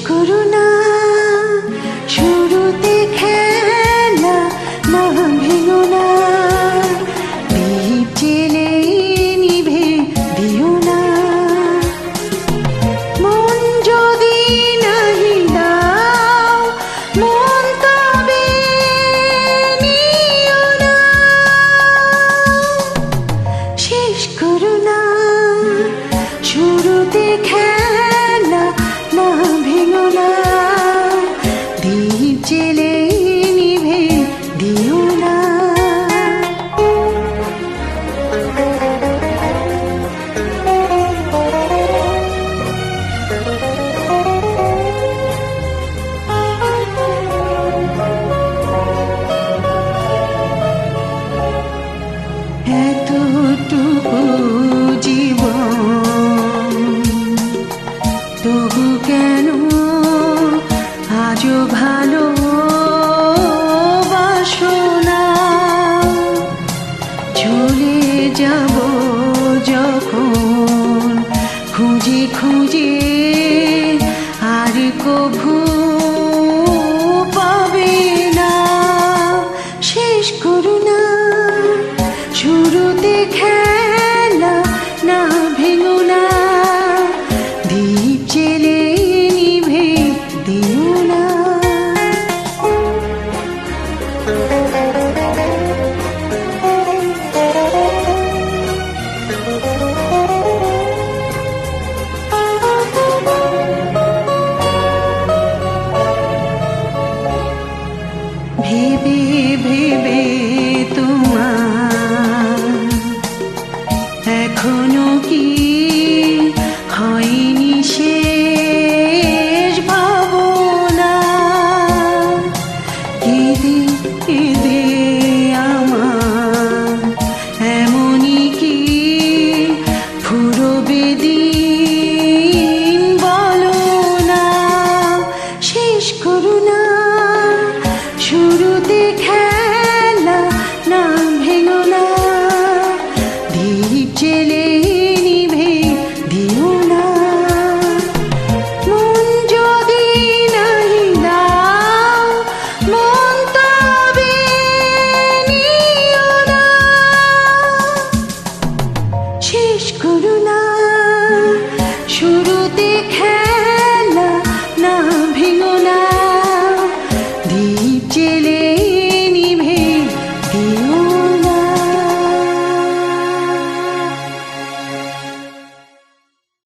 করো না শুরুতে খেলা, না ভেঙো না দীপ জেলে নিভে দিও না। মন যদি নাহি দাও মন তবে নিও না। শেষ করো না শুরুতে খেলা, না ভেঙো না দীপ জেলে নিভে দিও না। এতটুকু জীবন তবু কেন আজও ভালোবাসো না। চলে যাব যখন খুঁজে খুঁজে আর কভু পাবে না। শেষ করো না শুরুতে খেলা, না ভেঙো না দীপ জেলে নিভে দিও না। ভেবে ভেবে তোমার এখনো কি হয়নি শেষ ভাবনা। কেঁদে কেঁদে আমার এমনই কি ফুরবে দিন বলো না। শেষ করো না শুরুতে খেলা, না ভেঙো না দীপ জেলে নিভে দিও না। মন যদি নাহি দাও মন তবে নিও না। শেষ করো না শুরুতে খেলা, না ভেঙো না দীপ জেলে